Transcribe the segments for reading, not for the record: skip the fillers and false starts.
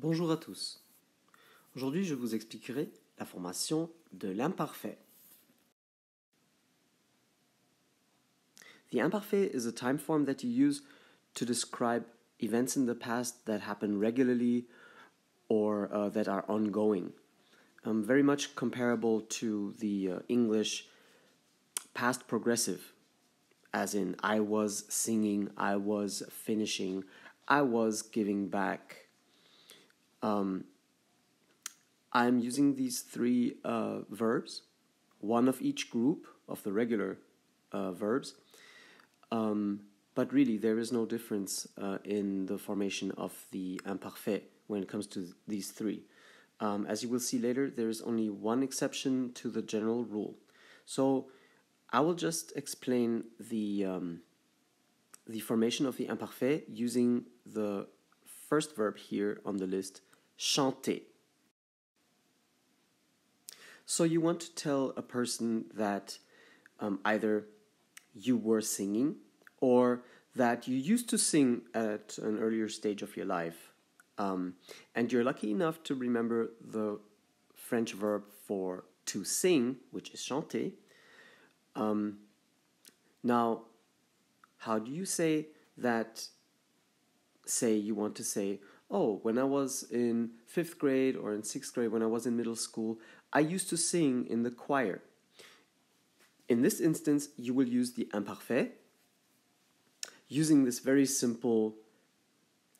Bonjour à tous. Aujourd'hui, je vous expliquerai la formation de l'imparfait. The imparfait is a time form that you use to describe events in the past that happen regularly or that are ongoing. Very much comparable to the English past progressive, as in I was singing, I was finishing, I was giving back. I'm using these three verbs, one of each group of the regular verbs, but really there is no difference in the formation of the imparfait when it comes to these three. As you will see later, there is only one exception to the general rule. So I will just explain the formation of the imparfait using the first verb here on the list, chanter. So you want to tell a person that either you were singing or that you used to sing at an earlier stage of your life. And you're lucky enough to remember the French verb for to sing, which is chanter. Now, how do you say that? Say you want to say, oh, when I was in 5th grade or in 6th grade, when I was in middle school, I used to sing in the choir. In this instance, you will use the imparfait using this very simple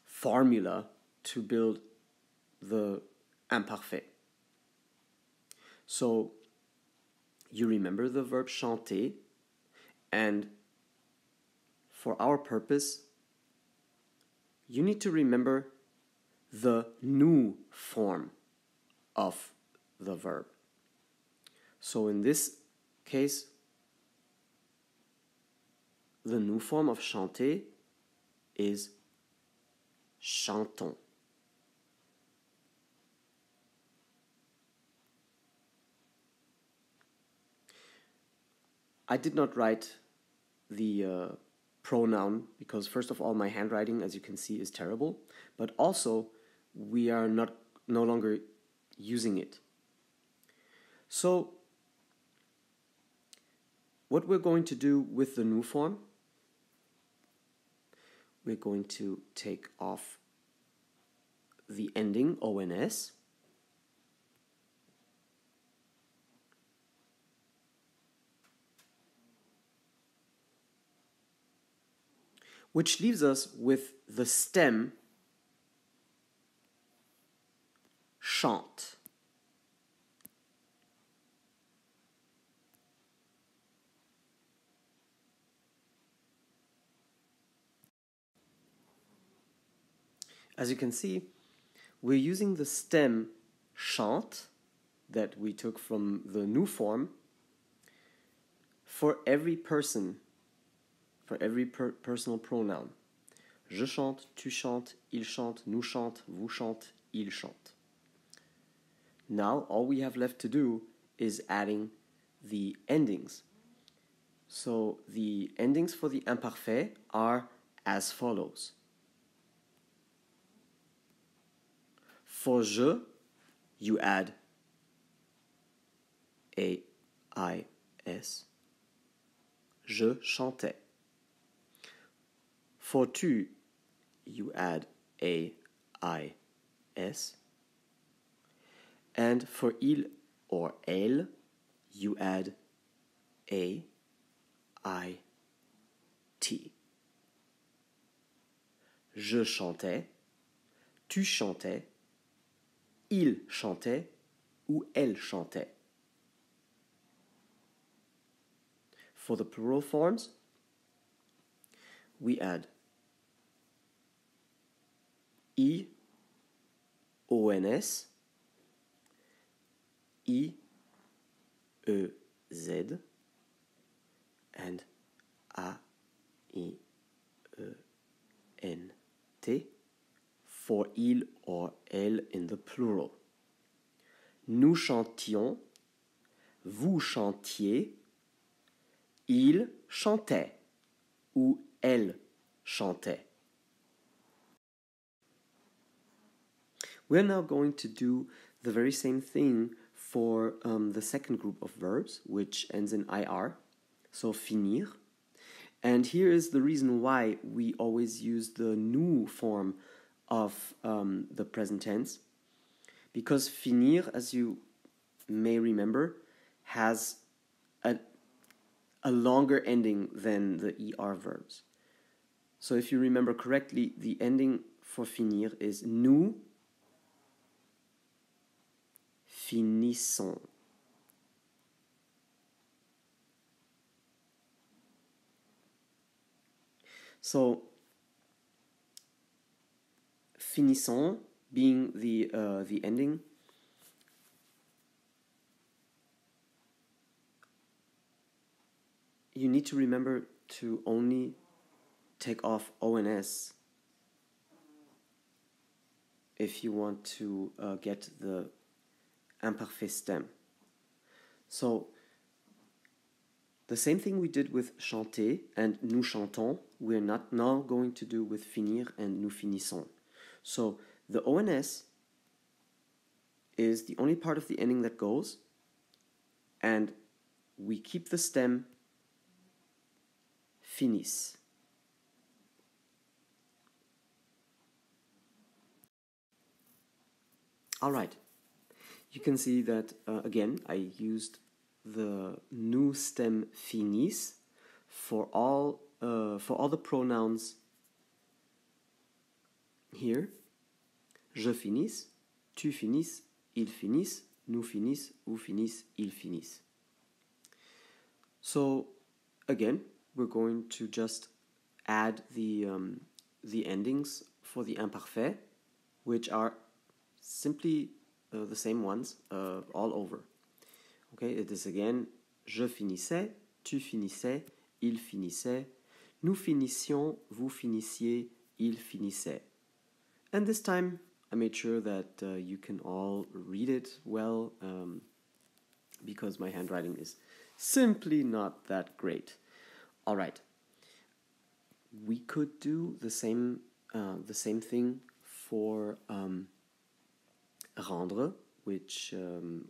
formula to build the imparfait. So you remember the verb chanter, and for our purpose, you need to remember the nous form of the verb. So in this case, the nous form of chanter is chantons. I did not write the pronoun because, first of all, my handwriting, as you can see, is terrible, but also we are no longer using it. So what we're going to do with the nous form, we're going to take off the ending ONS, which leaves us with the stem chante. As you can see, we're using the stem chante that we took from the nous form for every person, for every personal pronoun. Je chante, tu chantes, il chante, nous chante, vous chante, il chante. Now all we have left to do is adding the endings. So the endings for the imparfait are as follows. For je, you add A-I-S. Je chantais. For tu, you add A-I-S. And for il or elle, you add A-I-T. Je chantais, tu chantais, il chantait ou elle chantait. For the plural forms, we add I-O-N-S, I-E-Z, and A-I-E-N-T for il or elle in the plural. Nous chantions, vous chantiez, il chantait ou elle chantait. We're now going to do the very same thing for the second group of verbs, which ends in IR, so finir. And here is the reason why we always use the nous form of the present tense. Because finir, as you may remember, has a longer ending than the ER verbs. So if you remember correctly, the ending for finir is nous finissons. So finissons being the ending, you need to remember to only take off ONS if you want to get the imparfait stem. So the same thing we did with chanter and nous chantons, we're not now going to do with finir and nous finissons. So the ONS is the only part of the ending that goes, and we keep the stem finis. All right. You can see that, again, I used the nous stem finis for all the pronouns here. Je finis, tu finis, il finis, nous finis, vous finis, il finis. So, again, we're going to just add the endings for the imparfait, which are simply the same ones all over. Okay, it is again je finissais, tu finissais, il finissait, nous finissions, vous finissiez, il finissait. And this time I made sure that you can all read it well, because my handwriting is simply not that great. All right, we could do the same thing for rendre, which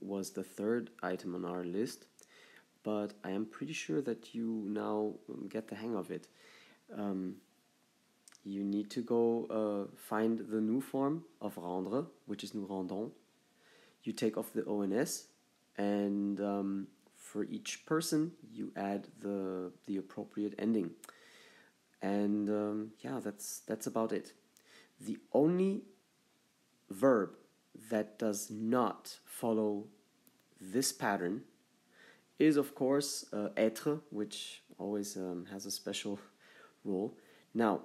was the third item on our list, but I am pretty sure that you now get the hang of it. You need to go find the nous form of rendre, which is nous rendons. You take off the ONS, and for each person you add the appropriate ending. And yeah, that's about it. The only verb that does not follow this pattern is, of course, être, which always has a special role. Now,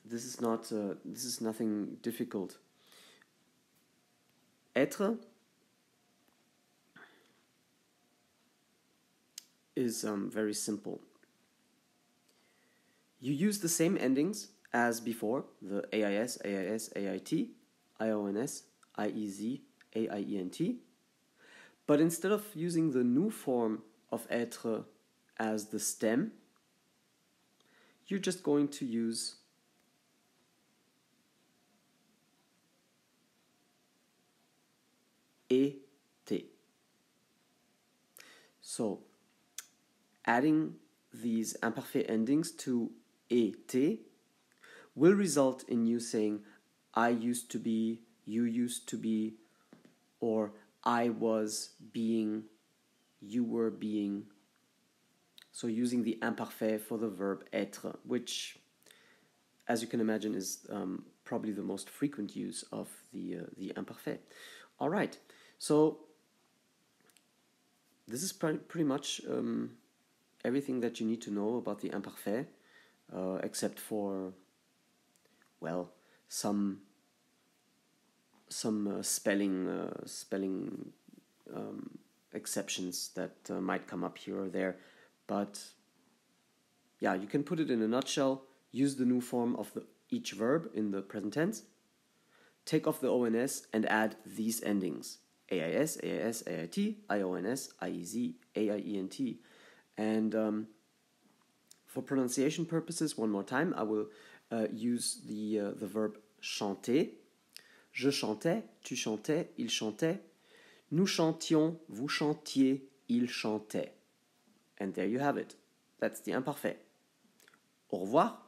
this is nothing difficult. Être is very simple. You use the same endings as before, the AIS, AIS, AIT, IONS, IEZ, AIENT, but instead of using the nous form of être as the stem, you're just going to use et. So, adding these imparfait endings to et will result in you saying I used to be, you used to be, or I was being, you were being. So using the imparfait for the verb être, which, as you can imagine, is probably the most frequent use of the imparfait. All right, so this is pretty much everything that you need to know about the imparfait, except for, well, some spelling exceptions that might come up here or there. But yeah, you can put it in a nutshell. Use the nous form of each verb in the present tense. Take off the ONS and add these endings: AIS, AIS, AIT, IONS, IEZ, AIENT. And for pronunciation purposes, one more time, I will use the verb chanter. Je chantais, tu chantais, il chantait. Nous chantions, vous chantiez, il chantait. And there you have it. That's the imparfait. Au revoir.